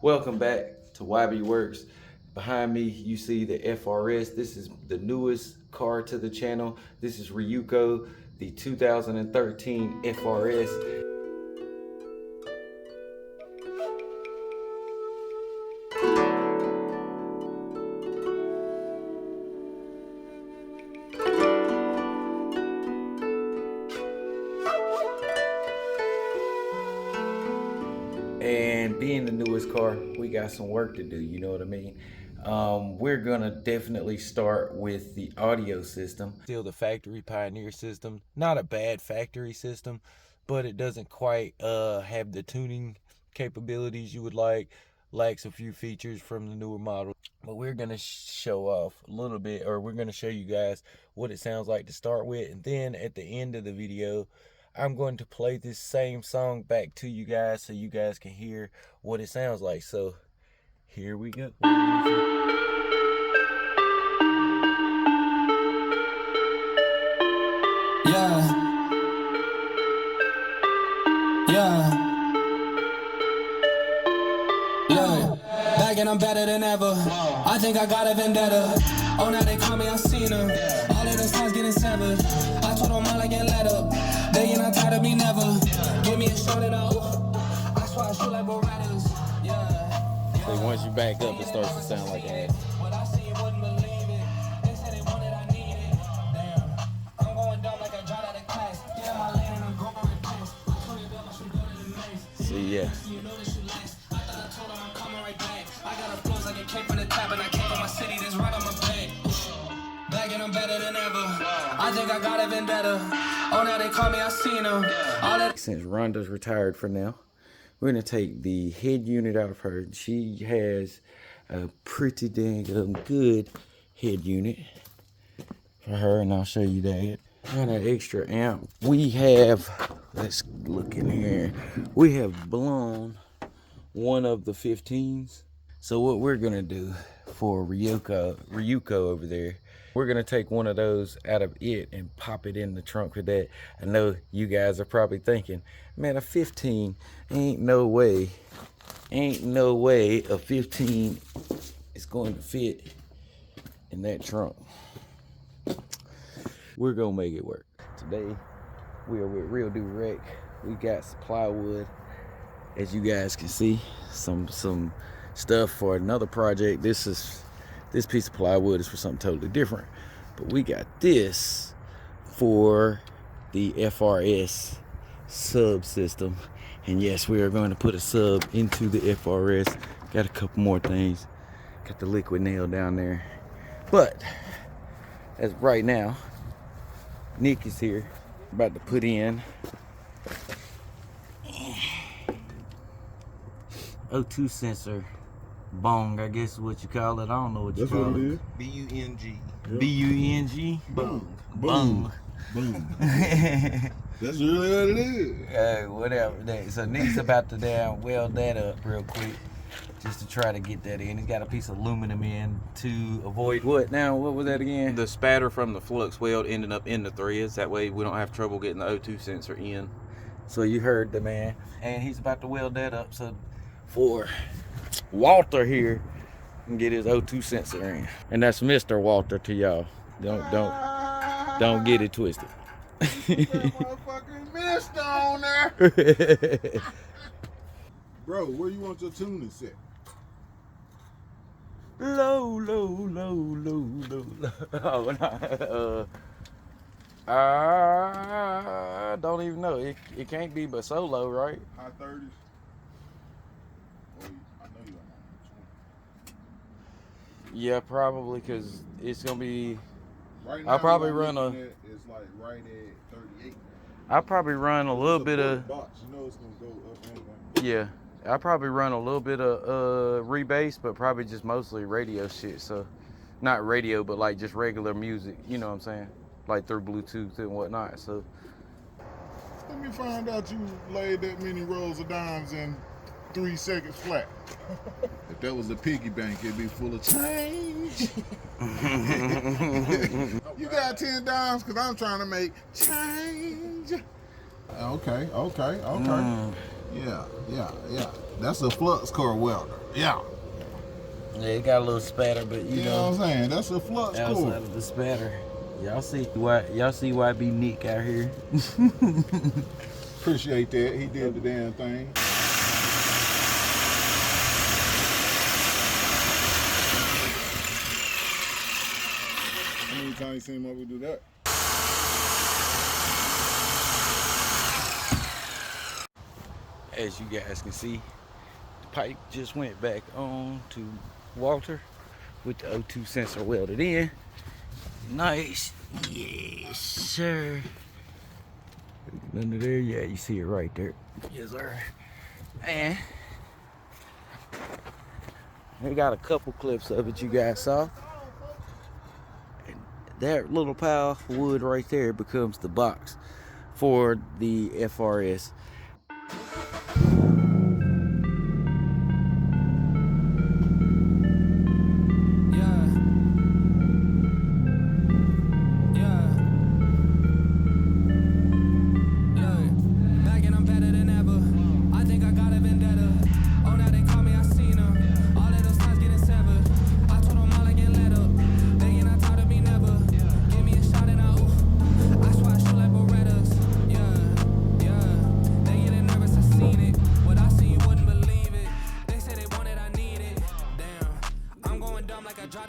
Welcome back to YB Works. Behind me, you see the FRS. This is the newest car to the channel. This is Ryuko, the 2013 FRS. And being the newest car, we got some work to do, you know what I mean? We're gonna definitely start with the audio system. Still the factory Pioneer system. Not a bad factory system, but it doesn't quite have the tuning capabilities you would like. Lacks a few features from the newer model. But we're gonna show off a little bit, or we're gonna show you guys what it sounds like to start with. And then at the end of the video, I'm going to play this same song back to you guys so you guys can hear what it sounds like. So here we go. Yeah. Look, back and I'm better than ever. I think I got a vendetta. Oh, now they call me, I seen them. All of those times getting severed. I told them all I get let up. They ain't not tired of me never. Give me a shot and I swear I shoot like Berettas. Yeah. So once you back up, it starts to sound like that. What I see, you wouldn't believe it. They said they wanted, I need it. Damn. I'm going dumb like I dropped out of class. Yeah, my lane and I'm going past. I told you that I should go to the maze. See, yeah. You know this should last. I thought I told them I'm coming right back. I got a flows like a cake from the top, and I came from my city that's right on my back. Back and I'm better than ever. I think I got a vendetta. Oh, now they call me, I seen them. All that. Since Rhonda's retired for now, we're gonna take the head unit out of her. She has a pretty dang good head unit for her, and I'll show you that. And an extra amp. We have, let's look in here. We have blown one of the 15s. So what we're gonna do for Ryuko over there, we're gonna take one of those out of it and pop it in the trunk for that. I know you guys are probably thinking, man, a 15, ain't no way a 15 is going to fit in that trunk. We're gonna make it work. Today, we are with Real Do Rec. We got some plywood, as you guys can see, some stuff for another project. This piece of plywood is for something totally different, but we got this for the FRS sub system. And yes, we are going to put a sub into the FRS. Got a couple more things. Got the liquid nail down there, but as of right now, Nick is here about to put in O2 sensor bong, I guess is what you call it. I don't know what you call it. B-U-N-G. B-U-N-G? Bong. Bong. Boom. That's really what it is. Whatever. So Nick's about to weld that up real quick just to try to get that in. He's got a piece of aluminum in to avoid what? Now, what was that again? The spatter from the flux weld ending up in the threads. That way we don't have trouble getting the O2 sensor in. So you heard the man. And he's about to weld that up. So for Walter here and get his O2 sensor in. And that's Mr. Walter to y'all. Don't get it twisted. Motherfucking mist on there. Bro, where you want your tuning set? Low. Oh, no. I don't even know. It can't be but so low, right? High 30s. Well, I know you don't want Yeah, probably, because it's going to be... Right now, I'll probably run a... It's like right at 38. I'll probably run a little bit of... Box. You know it's going to go up anyway. Yeah. I'll probably run a little bit of rebase, but probably just mostly radio shit. So, not radio, but like just regular music. You know what I'm saying? Like through Bluetooth and whatnot. So, let me find out you laid that many rolls of dimes in 3 seconds flat. If that was a piggy bank, it'd be full of change. You got 10 dimes because I'm trying to make change. Okay. Yeah. That's a flux core welder. Yeah. Yeah, it got a little spatter, but you know what I'm saying? That's a flux outside cord. of the spatter. Y'all see why be Nick out here. Appreciate that. He did the damn thing. How many times you seen Mother do that? As you guys can see, the pipe just went back on to Walter with the O2 sensor welded in. Nice. Yes, sir. Under there, yeah, you see it right there. Yes, sir. And we got a couple clips of it you guys saw. And that little pile of wood right there becomes the box for the FRS.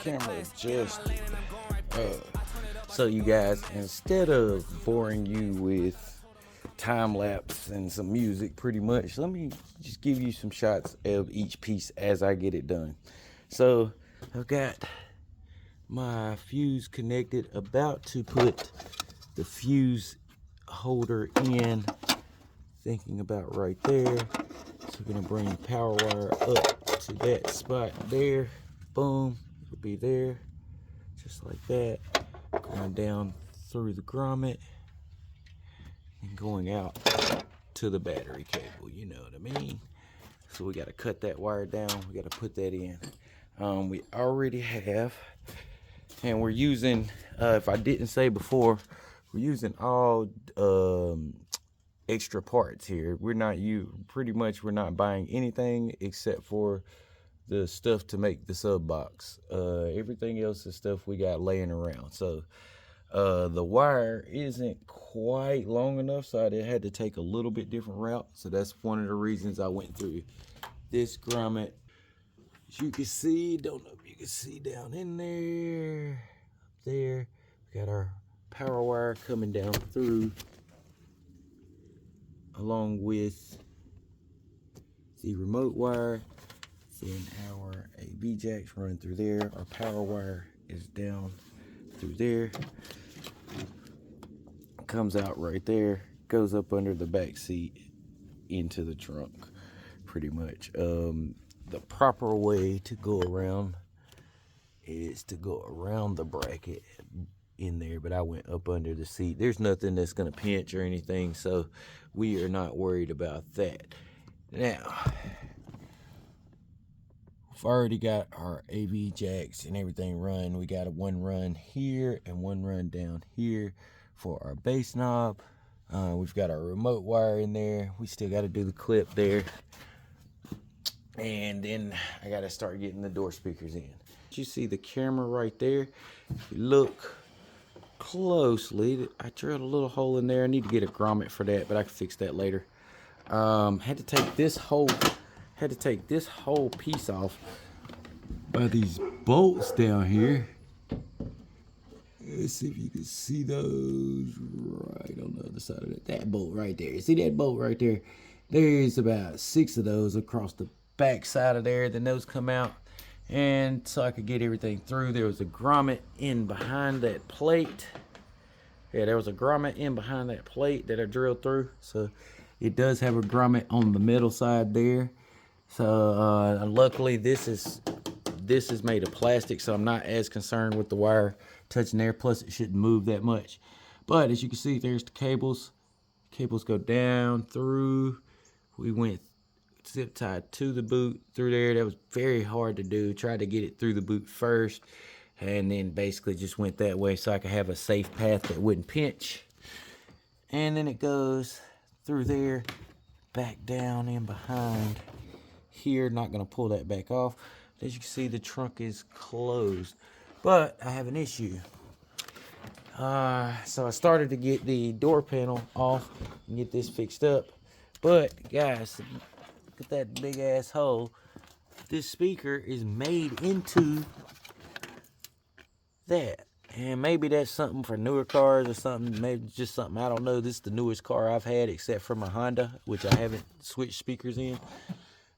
Camera just so you guys, instead of boring you with time lapse and some music pretty much, let me just give you some shots of each piece as I get it done. So I've got my fuse connected, about to put the fuse holder in, thinking about right there. So we're gonna bring the power wire up to that spot there. Boom, it'll be there, just like that. Going down through the grommet and going out to the battery cable, you know what I mean? So we gotta cut that wire down, we gotta put that in. We already have, and we're using, if I didn't say before, we're using all extra parts here. We're not we're not buying anything except for the stuff to make the sub box. Everything else is stuff we got laying around. So the wire isn't quite long enough, so I had to take a little bit different route. So that's one of the reasons I went through this grommet. As you can see, don't know if you can see down in there, up there, we got our power wire coming down through, along with the remote wire. Then our AB jacks run through there. Our power wire is down through there. Comes out right there. Goes up under the back seat into the trunk, pretty much. The proper way to go around is to go around the bracket in there, but I went up under the seat. There's nothing that's gonna pinch or anything, so we are not worried about that. Now, we've already got our AV jacks and everything run. We got one run here and one run down here for our bass knob. We've got our remote wire in there. We still got to do the clip there. And then I got to start getting the door speakers in. You see the camera right there? If you look closely, I drilled a little hole in there. I need to get a grommet for that, but I can fix that later. Had to take this whole piece off by these bolts down here. Let's see if you can see those right on the other side of that bolt right there. See that bolt right there? There's about 6 of those across the back side of there. Then those come out, and so I could get everything through. There was a grommet in behind that plate. Yeah, there was a grommet in behind that plate that I drilled through. So it does have a grommet on the middle side there. So luckily this is made of plastic, so I'm not as concerned with the wire touching there. Plus it shouldn't move that much. But as you can see, there's the cables. Cables go down through. We went zip tied to the boot through there. That was very hard to do. Tried to get it through the boot first, and then basically just went that way so I could have a safe path that wouldn't pinch. And then it goes through there, back down in behind here. Not gonna pull that back off. As you can see, the trunk is closed, but I have an issue. So I started to get the door panel off and get this fixed up, but guys, look at that big ass hole. This speaker is made into that, and maybe that's something for newer cars or something. Maybe just something, I don't know. This is the newest car I've had except for my Honda, which I haven't switched speakers in.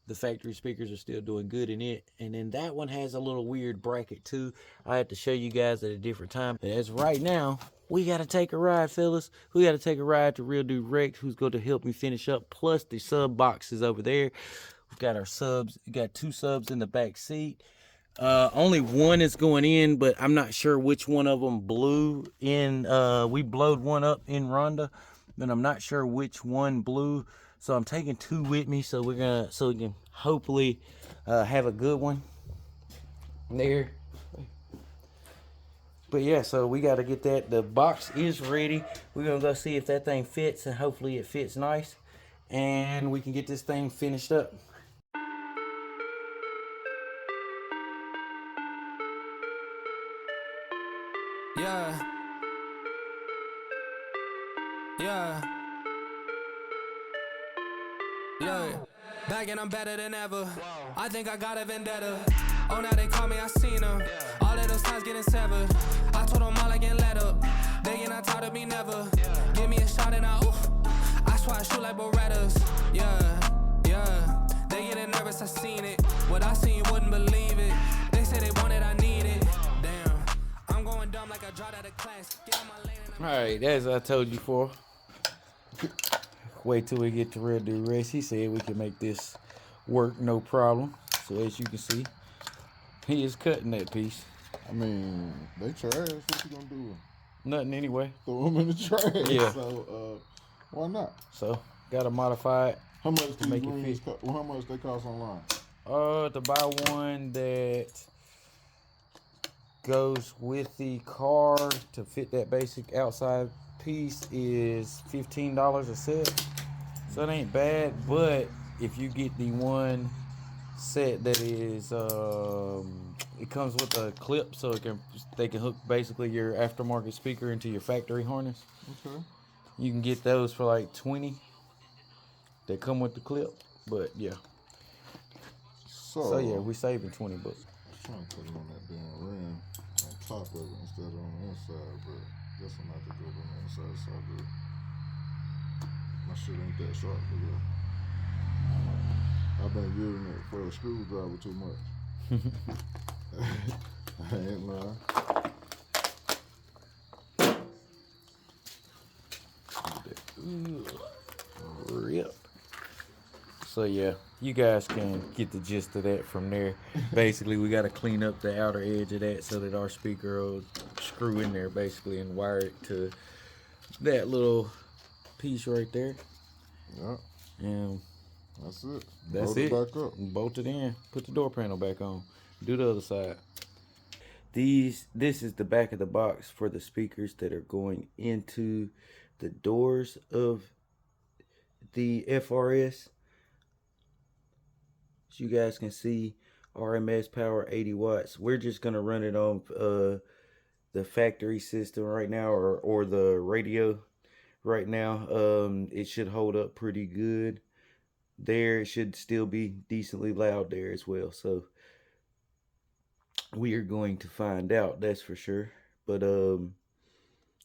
The factory speakers are still doing good in it. And then that one has a little weird bracket too. I have to show you guys at a different time. But as right now, we got to take a ride, fellas. We got to take a ride to Real Dude Rex, who's going to help me finish up. Plus the sub boxes over there. We've got our subs. We got 2 subs in the back seat. Only one is going in, but I'm not sure which one of them blew in. We blowed one up in Rhonda, but I'm not sure which one blew. So I'm taking 2 with me, so we can hopefully have a good one there. But yeah, so we got to get that. The box is ready. We're gonna go see if that thing fits, and hopefully it fits nice, and we can get this thing finished up. Yeah. Yeah. Look, back and I'm better than ever. I think I got a vendetta. Oh, now they call me, I seen them. All of those times getting severed. I told them all I get let up. They ain't not taught to me never. Give me a shot and I swear I shoot like Berettas. Yeah. They getting nervous, I seen it. What I seen, you wouldn't believe it. They say they want it, I need it. Damn, I'm going dumb like I dropped out of class. Get on my lane and Alright, as I told you before, wait till we get to Real Dude Rex. He said we can make this work no problem. So as you can see, he is cutting that piece. I mean, they trash. What you gonna do? Nothing anyway. Throw them in the trash. Yeah. So, why not? So, gotta modify it. How much to make it fit. How much they cost online? To buy one that goes with the car to fit that basic outside piece is $15 a set. So it ain't bad, but if you get the one set that is it comes with a clip, so they can hook basically your aftermarket speaker into your factory harness. Okay. You can get those for like $20. They come with the clip, but yeah. So yeah, we saving $20. I was trying to put it on that damn rim on top of it instead of on the inside, but guess I'm not to go on the inside, so good. My shit ain't that sharp for real. I've been using it for a screwdriver too much. I ain't lying. Rip. So yeah, you guys can get the gist of that from there. Basically, we got to clean up the outer edge of that so that our speaker will screw in there basically and wire it to that little piece right there. Yeah. And That's it. that's Bolt it. it back up. Bolt it in. Put the door panel back on. Do the other side. This is the back of the box for the speakers that are going into the doors of the FRS. As you guys can see, RMS power 80 watts. We're just gonna run it on the factory system right now, or the radio right now. It should hold up pretty good there. It should still be decently loud there as well. So we are going to find out, that's for sure. But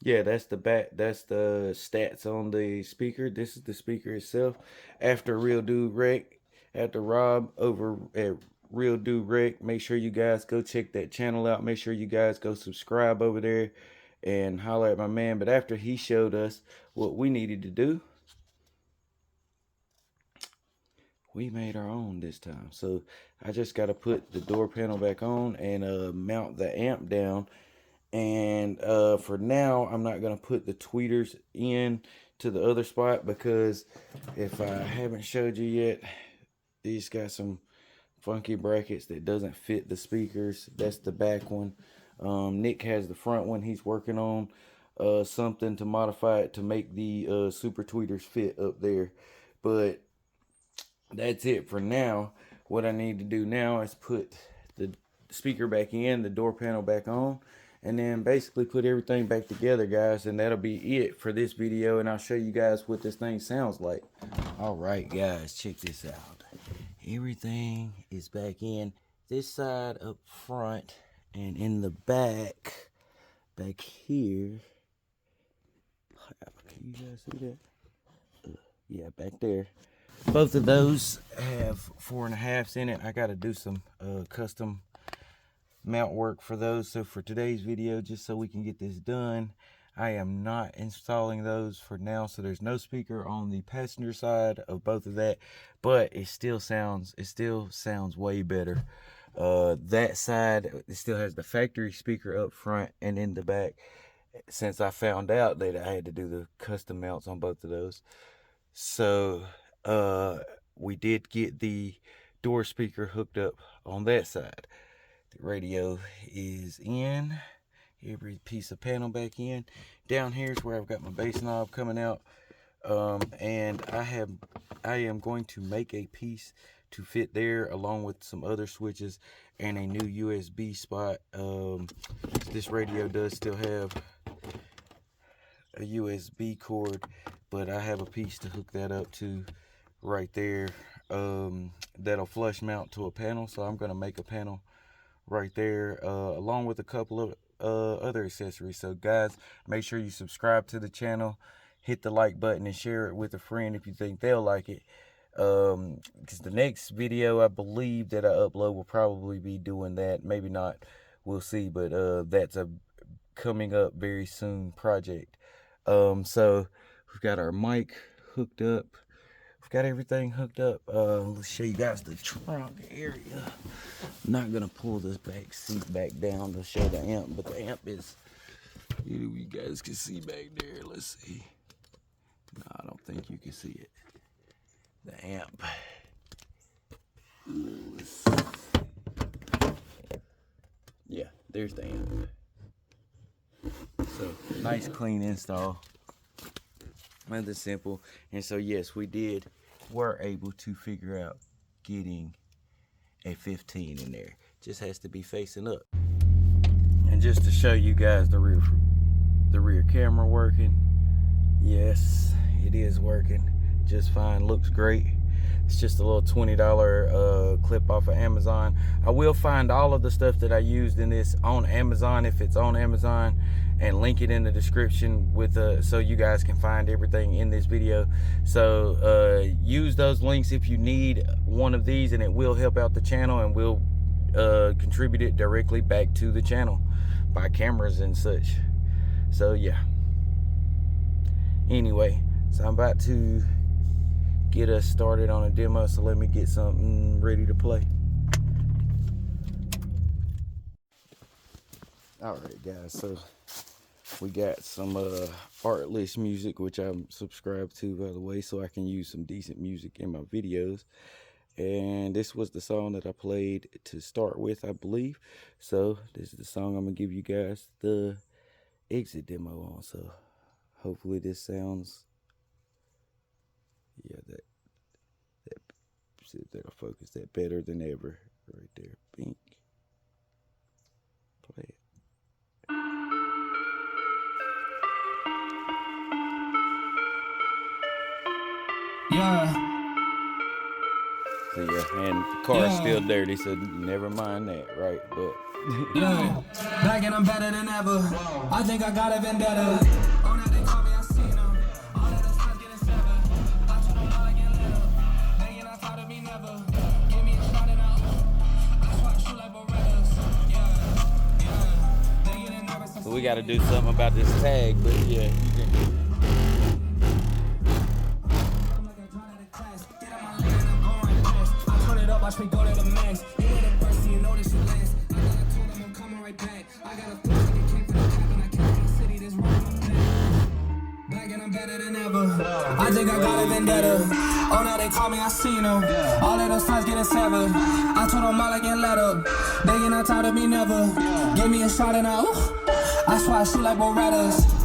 yeah, that's the back, that's the stats on the speaker. This is the speaker itself. After Real Dude Rec, after Rob over at Real Dude Rec, make sure you guys go check that channel out. Make sure you guys go subscribe over there and holler at my man. But after he showed us what we needed to do, we made our own this time. So I just got to put the door panel back on and mount the amp down. And for now, I'm not going to put the tweeters in to the other spot, because if I haven't showed you yet, these got some funky brackets that doesn't fit the speakers. That's the back one. Nick has the front one. He's working on something to modify it to make the super tweeters fit up there. But that's it for now. what I need to do now is put the speaker back in, the door panel back on, and then basically put everything back together, guys, and that'll be it for this video, and I'll show you guys what this thing sounds like. All right, guys, check this out. Everything is back in. This side up front, and in the back here. Can you guys see that? Yeah, back there. Both of those have 4.5s in it. I got to do some custom mount work for those. So for today's video, just so we can get this done, I am not installing those for now. So there's no speaker on the passenger side of both of that, but it still sounds way better. That side, it still has the factory speaker up front and in the back, since I found out that I had to do the custom mounts on both of those. So we did get the door speaker hooked up on that side. The radio is in, every piece of panel back in. Down here is where I've got my bass knob coming out, and I am going to make a piece to fit there, along with some other switches and a new USB spot. This radio does still have a USB cord, but I have a piece to hook that up to right there. That'll flush mount to a panel, so I'm going to make a panel right there, along with a couple of other accessories. So guys, make sure you subscribe to the channel, hit the like button, and share it with a friend if you think they'll like it. Because the next video I believe that I upload will probably be doing that. Maybe not, we'll see, but that's a coming up very soon project. So we've got our mic hooked up, we've got everything hooked up. Let's show you guys the trunk area. I'm not gonna pull this back seat back down to show the amp, but the amp is, you guys can see back there. Let's see. No, I don't think you can see it. The amp. Yeah, there's the amp. So nice clean install, nothing simple. And so yes, we're able to figure out getting a 15 in there. Just has to be facing up. And just to show you guys the rear camera working, yes, it is working just fine, looks great. It's just a little $20 clip off of Amazon. I will find all of the stuff that I used in this on Amazon, if it's on Amazon, and link it in the description with so you guys can find everything in this video. So use those links if you need one of these, and it will help out the channel, and will contribute it directly back to the channel, buy cameras and such. So yeah, anyway, so I'm about to get us started on a demo, so let me get something ready to play. All right, guys, so we got some Artlist music, which I'm subscribed to, by the way, so I can use some decent music in my videos. And this was the song that I played to start with, I believe. So this is the song I'm gonna give you guys the exit demo on. So hopefully this sounds, yeah, that'll focus that better than ever right there. Bink. Play it. Yeah. So yeah, and the car's still dirty, so never mind that, right? But Yeah, back and I'm better than ever. I think I got a vendetta. Oh, now they call me, I seen them. All of those times getting severed. I told them all I get lit up. Thinking I thought of me never. Give me a shot and I swat shoot like Berettas. Yeah. They getting nervous. so we got to do something about this tag, but yeah, you can. Watch me go to the max. You know the person, you know this shit last. I told them I'm coming right back. I got a push that came from the cap, and I came from the city that's running my back. Back and I'm better than ever. I think I got a vendetta. Oh, now they call me, I seen them. All of those times getting severed. I told them all I get let up. They get not tired of me never. Give me a shot and I swat shoot like Berettas.